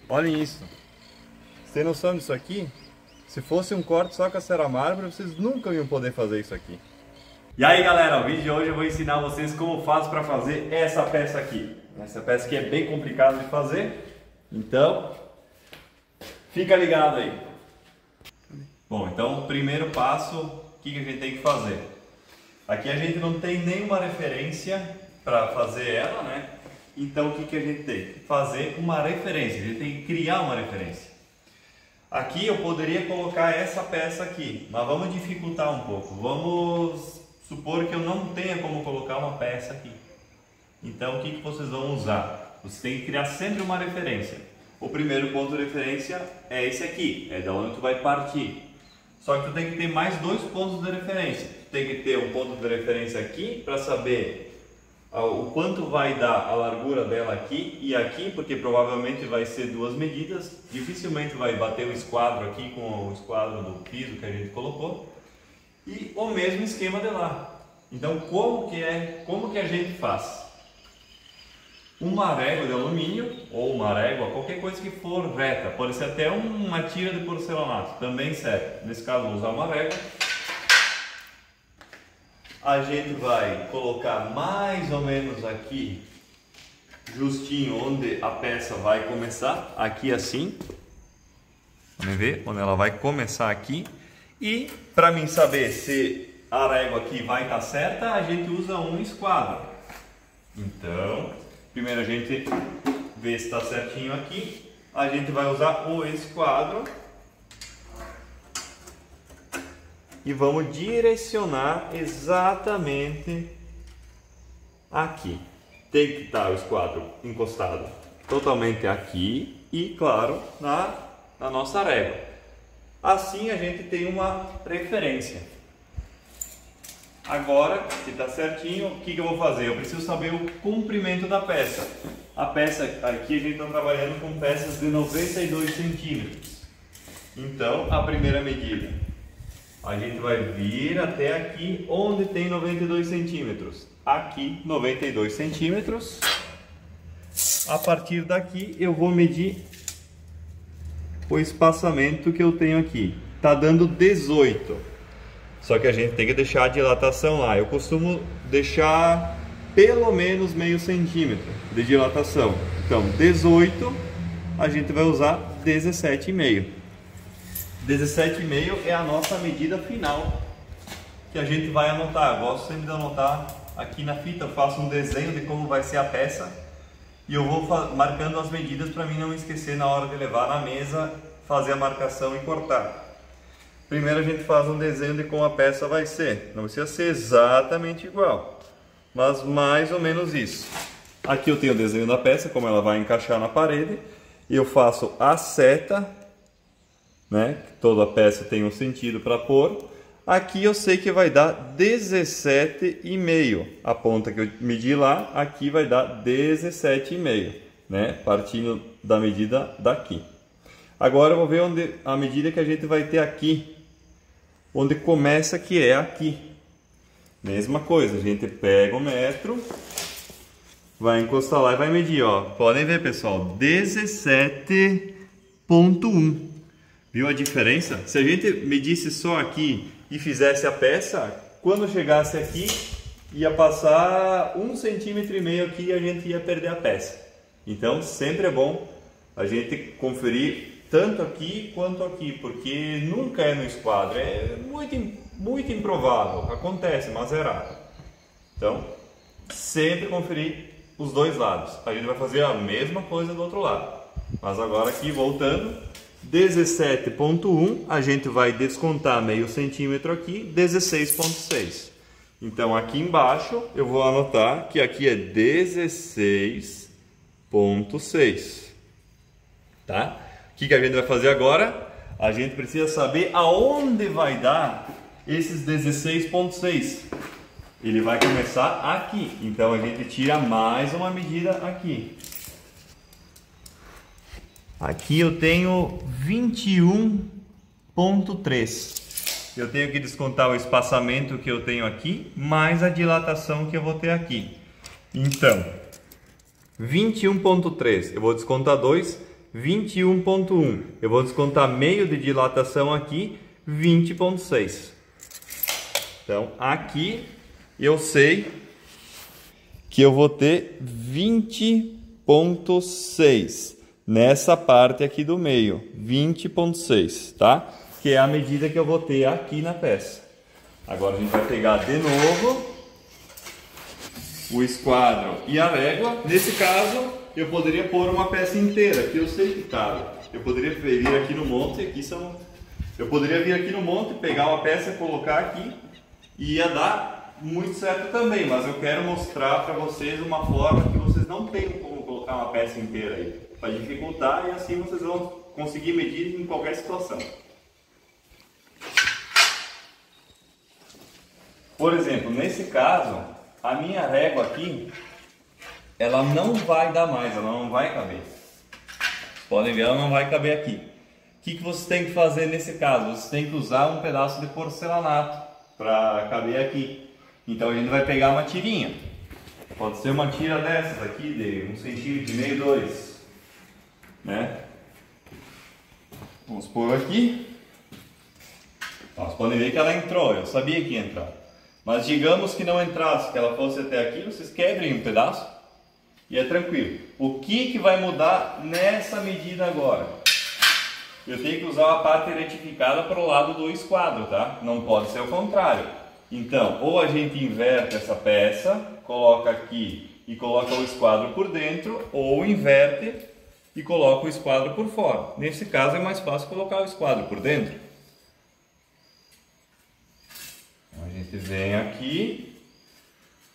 Olhem isso. Você tem noção disso aqui? Se fosse um corte só com a cera mármore, vocês nunca iam poder fazer isso aqui. E aí galera, o vídeo de hoje eu vou ensinar vocês como faz para fazer essa peça aqui. Essa peça aqui é bem complicada de fazer, então fica ligado aí. Bom, então o primeiro passo, o que a gente tem que fazer? Aqui a gente não tem nenhuma referência para fazer ela, né? Então o que a gente tem? Fazer uma referência, a gente tem que criar uma referência. Aqui eu poderia colocar essa peça aqui, mas vamos dificultar um pouco. Vamos supor que eu não tenha como colocar uma peça aqui. Então o que vocês vão usar? Você tem que criar sempre uma referência. O primeiro ponto de referência é esse aqui, é da onde tu vai partir. Só que tu tem que ter mais dois pontos de referência. Tu tem que ter um ponto de referência aqui para saber o quanto vai dar a largura dela aqui e aqui, porque provavelmente vai ser duas medidas. Dificilmente vai bater o esquadro aqui com o esquadro do piso que a gente colocou. E o mesmo esquema de lá. Então como que a gente faz? Uma régua de alumínio ou uma régua, qualquer coisa que for reta, pode ser até uma tira de porcelanato, também serve. Nesse caso vou usar uma régua. A gente vai colocar mais ou menos aqui, justinho onde a peça vai começar, aqui assim. Vamos ver onde ela vai começar aqui. E para mim saber se a régua aqui vai estar certa, a gente usa um esquadro. Então, primeiro a gente vê se está certinho aqui. A gente vai usar o esquadro. E vamos direcionar exatamente aqui. Tem que estar o esquadro encostado totalmente aqui e, claro, na nossa régua. Assim a gente tem uma referência. Agora, que está certinho, o que eu vou fazer? Eu preciso saber o comprimento da peça. A peça aqui a gente está trabalhando com peças de 92 centímetros. Então, a primeira medida. A gente vai vir até aqui onde tem 92 centímetros. Aqui 92 centímetros. A partir daqui eu vou medir o espaçamento que eu tenho aqui. Tá dando 18. Só que a gente tem que deixar a dilatação lá. Eu costumo deixar pelo menos meio centímetro de dilatação. Então 18 a gente vai usar 17,5. 17,5 é a nossa medida final que a gente vai anotar. Eu gosto sempre de anotar aqui na fita, eu faço um desenho de como vai ser a peça e eu vou marcando as medidas para mim não esquecer na hora de levar na mesa, fazer a marcação e cortar. Primeiro a gente faz um desenho de como a peça vai ser. Não precisa ser exatamente igual, mas mais ou menos isso. Aqui eu tenho o desenho da peça, como ela vai encaixar na parede, e eu faço a seta, né? Toda a peça tem um sentido para pôr. Aqui eu sei que vai dar 17,5. A ponta que eu medi lá, aqui vai dar 17,5, né? Partindo da medida daqui. Agora eu vou ver onde a medida que a gente vai ter aqui, onde começa, que é aqui. Mesma coisa, a gente pega o metro, vai encostar lá e vai medir, ó. Podem ver, pessoal, 17,1. Viu a diferença? Se a gente medisse só aqui e fizesse a peça, quando chegasse aqui, ia passar 1,5 cm aqui e a gente ia perder a peça. Então, sempre é bom a gente conferir tanto aqui quanto aqui, porque nunca é no esquadro, é muito improvável, acontece, mas é raro. Então, sempre conferir os dois lados. A gente vai fazer a mesma coisa do outro lado. Mas agora aqui, voltando, 17,1, a gente vai descontar meio centímetro aqui, 16,6. Então aqui embaixo eu vou anotar que aqui é 16,6, tá? O que a gente vai fazer agora? A gente precisa saber aonde vai dar esses 16,6. Ele vai começar aqui, então a gente tira mais uma medida aqui. Aqui eu tenho 21,3. Eu tenho que descontar o espaçamento que eu tenho aqui, mais a dilatação que eu vou ter aqui. Então, 21,3. Eu vou descontar 2. 21,1. Eu vou descontar meio de dilatação aqui, 20,6. Então aqui eu sei que eu vou ter 20,6 nessa parte aqui do meio, 20,6, tá? Que é a medida que eu vou ter aqui na peça. Agora a gente vai pegar de novo o esquadro e a régua. Nesse caso, eu poderia pôr uma peça inteira, que eu sei que cabe. Eu poderia vir aqui no monte, eu poderia vir aqui no monte, pegar uma peça, colocar aqui e ia dar muito certo também, mas eu quero mostrar para vocês uma forma que vocês não tenham como colocar uma peça inteira aí, para dificultar, e assim vocês vão conseguir medir em qualquer situação. Por exemplo, nesse caso, a minha régua aqui, ela não vai dar mais, ela não vai caber. Vocês podem ver, ela não vai caber aqui. O que vocês têm que fazer nesse caso? Vocês têm que usar um pedaço de porcelanato para caber aqui. Então a gente vai pegar uma tirinha. Pode ser uma tira dessas aqui, de 1,5 cm, 2, né? Vamos pôr aqui. Vocês podem ver que ela entrou, eu sabia que ia entrar. Mas digamos que não entrasse, que ela fosse até aqui, vocês quebrem um pedaço e é tranquilo. O que vai mudar nessa medida agora? Eu tenho que usar a parte retificada para o lado do esquadro, tá? Não pode ser o contrário. Então, ou a gente inverte essa peça, coloca aqui e coloca o esquadro por dentro, ou inverte e coloca o esquadro por fora. Nesse caso é mais fácil colocar o esquadro por dentro. A gente vem aqui,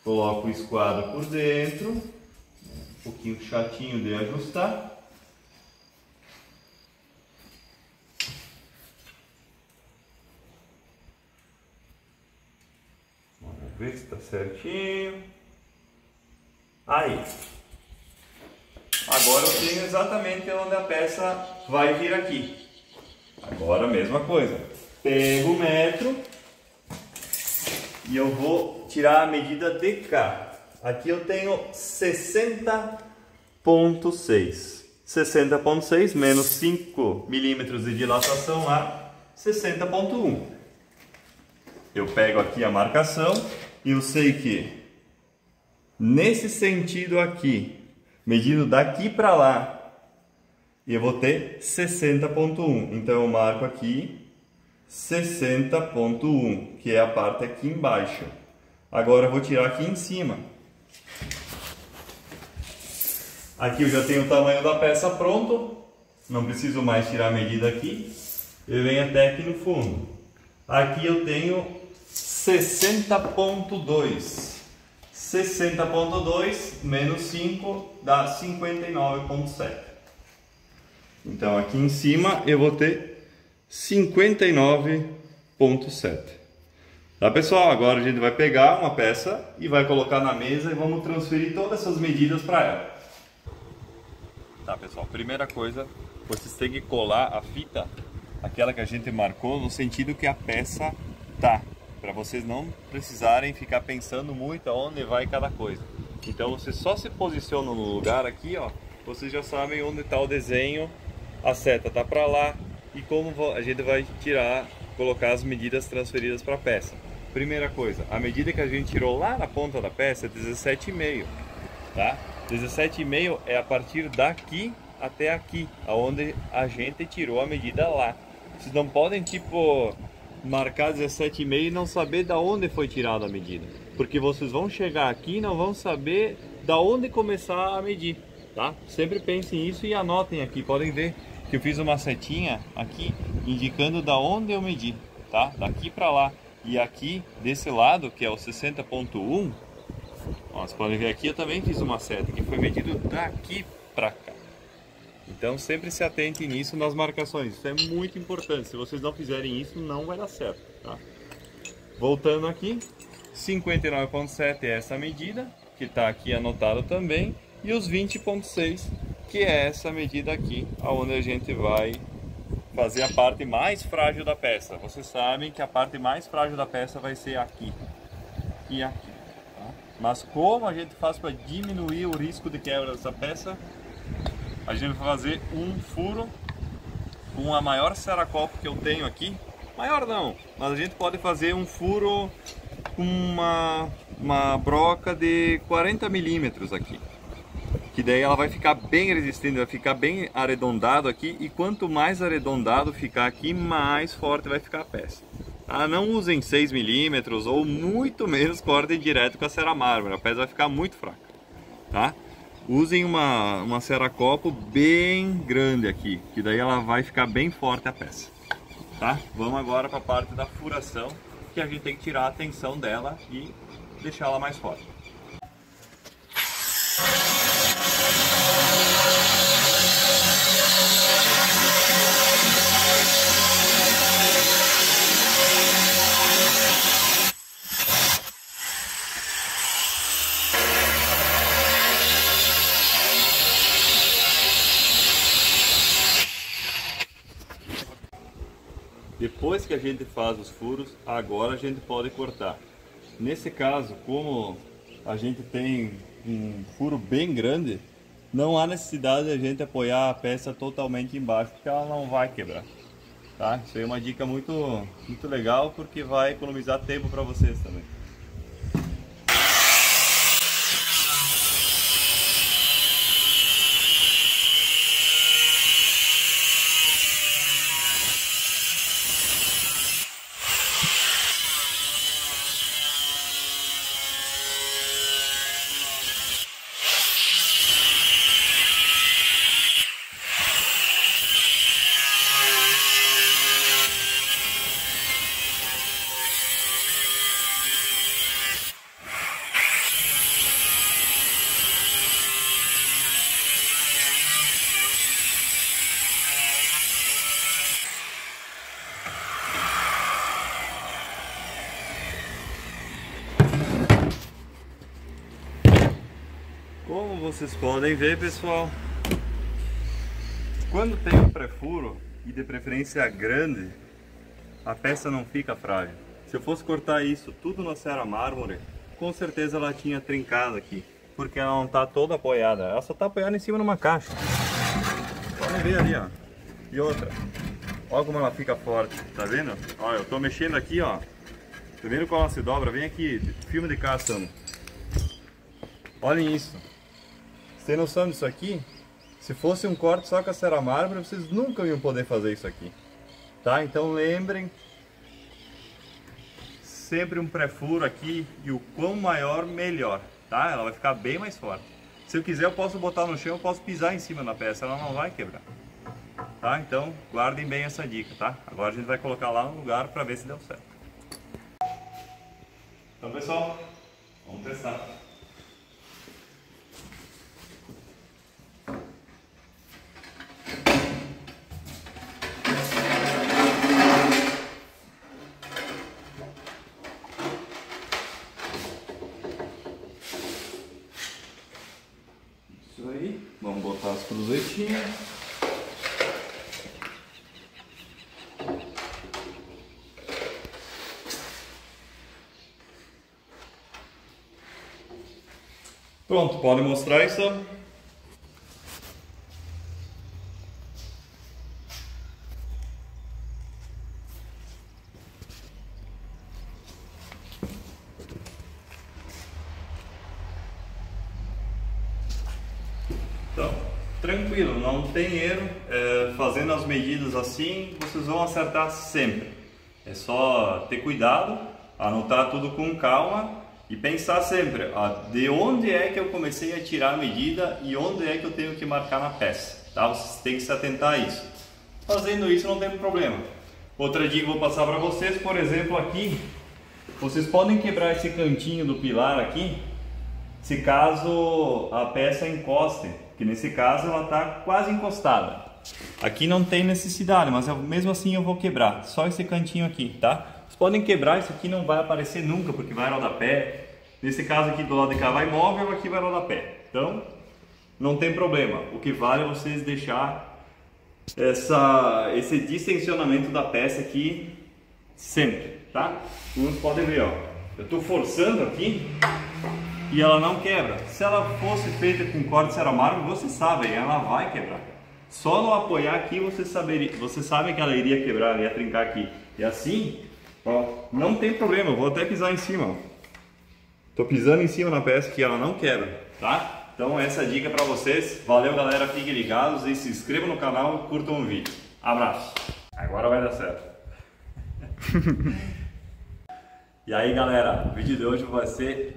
coloca o esquadro por dentro, um pouquinho chatinho de ajustar. Vamos ver se está certinho. Aí. Agora eu tenho exatamente onde a peça vai vir aqui. Agora a mesma coisa. Pego o metro e eu vou tirar a medida de cá. Aqui eu tenho 60,6. 60,6 menos 5 milímetros de dilatação lá, 60,1. Eu pego aqui a marcação e eu sei que nesse sentido aqui, medindo daqui para lá, eu vou ter 60,1. Então eu marco aqui 60,1, que é a parte aqui embaixo. Agora eu vou tirar aqui em cima. Aqui eu já tenho o tamanho da peça pronto, não preciso mais tirar a medida aqui. Eu venho até aqui no fundo. Aqui eu tenho 60,2. 60,2 menos 5 dá 59,7. Então aqui em cima eu vou ter 59,7. Tá, pessoal? Agora a gente vai pegar uma peça e vai colocar na mesa e vamos transferir todas essas medidas para ela. Tá, pessoal? Primeira coisa, vocês têm que colar a fita, aquela que a gente marcou, no sentido que a peça tá, para vocês não precisarem ficar pensando muito aonde vai cada coisa. Então vocês só se posicionam no lugar aqui, ó, vocês já sabem onde está o desenho, a seta tá para lá e como a gente vai tirar, colocar as medidas transferidas para a peça. Primeira coisa, a medida que a gente tirou lá na ponta da peça é 17,5, tá? 17,5 é a partir daqui até aqui, aonde a gente tirou a medida lá. Vocês não podem, tipo, marcar 17,5 e não saber da onde foi tirada a medida, porque vocês vão chegar aqui e não vão saber da onde começar a medir, tá? Sempre pensem nisso e anotem aqui. Podem ver que eu fiz uma setinha aqui indicando da onde eu medi, tá? Daqui para lá. E aqui desse lado, que é o 60,1, vocês podem ver aqui, eu também fiz uma seta que foi medido daqui para cá. Então sempre se atentem nisso nas marcações, isso é muito importante. Se vocês não fizerem isso, não vai dar certo, tá? Voltando aqui, 59,7 é essa medida, que está aqui anotado também, e os 20,6, que é essa medida aqui, onde a gente vai fazer a parte mais frágil da peça. Vocês sabem que a parte mais frágil da peça vai ser aqui e aqui, tá? Mas como a gente faz para diminuir o risco de quebra dessa peça, a gente vai fazer um furo com a maior seracopo que eu tenho aqui. Maior não, mas a gente pode fazer um furo com uma broca de 40 milímetros aqui. Que daí ela vai ficar bem resistente, vai ficar bem arredondado aqui. E quanto mais arredondado ficar aqui, mais forte vai ficar a peça. Ah, não usem 6 milímetros ou muito menos cortem direto com a cera mármore, a peça vai ficar muito fraca, tá? Usem uma seracopo bem grande aqui, que daí ela vai ficar bem forte a peça, tá? Vamos agora para a parte da furação, que a gente tem que tirar a tensão dela e deixá-la mais forte. Depois que a gente faz os furos, agora a gente pode cortar. Nesse caso, como a gente tem um furo bem grande, não há necessidade de a gente apoiar a peça totalmente embaixo, porque ela não vai quebrar. Tá? Isso aí é uma dica muito legal, porque vai economizar tempo para vocês também. Como vocês podem ver, pessoal, quando tem um pré-furo e de preferência grande, a peça não fica frágil. Se eu fosse cortar isso tudo na cera mármore, com certeza ela tinha trincado aqui, porque ela não está toda apoiada, ela só está apoiada em cima de uma caixa. Podem ver ali, ó. E outra, olha como ela fica forte, tá vendo? Olha, eu tô mexendo aqui, ó. Tá vendo como ela se dobra? Vem aqui, filme de cá, Samu. Olhem isso. Vocês têm noção disso aqui? Se fosse um corte só com a cera mármore, vocês nunca iam poder fazer isso aqui. Tá? Então lembrem, sempre um pré-furo aqui, e o quão maior, melhor. Tá? Ela vai ficar bem mais forte. Se eu quiser, eu posso botar no chão, eu posso pisar em cima da peça, ela não vai quebrar. Tá? Então guardem bem essa dica, tá? Agora a gente vai colocar lá no lugar para ver se deu certo. Então, pessoal, vamos testar. Isso aí, vamos botar as cruzetinhas. Pronto, pode mostrar isso. Então, tranquilo, não tem erro. Fazendo as medidas assim, vocês vão acertar sempre. É só ter cuidado, anotar tudo com calma. E pensar sempre, de onde é que eu comecei a tirar a medida e onde é que eu tenho que marcar na peça, tá? Vocês têm que se atentar a isso. Fazendo isso não tem problema. Outra dica que eu vou passar para vocês, por exemplo, aqui, vocês podem quebrar esse cantinho do pilar aqui, se caso a peça encoste, que nesse caso ela está quase encostada. Aqui não tem necessidade, mas mesmo assim eu vou quebrar, só esse cantinho aqui, tá? Vocês podem quebrar, isso aqui não vai aparecer nunca, porque vai rodapé. Nesse caso aqui do lado de cá vai móvel, aqui vai rodapé. Então, não tem problema. O que vale é vocês deixar esse distensionamento da peça aqui sempre, tá? Como vocês podem ver, ó. Eu estou forçando aqui e ela não quebra. Se ela fosse feita com corte de ceramármore, vocês sabem, ela vai quebrar. Só no apoiar aqui vocês sabem que ela iria quebrar, ia trincar aqui. E assim, ó, não tem problema, eu vou até pisar em cima, ó. Tô pisando em cima na peça que ela não quebra, tá? Então essa é a dica para vocês. Valeu, galera, fiquem ligados e se inscrevam no canal e curtam o vídeo. Abraço! Agora vai dar certo. E aí, galera, o vídeo de hoje vai ser...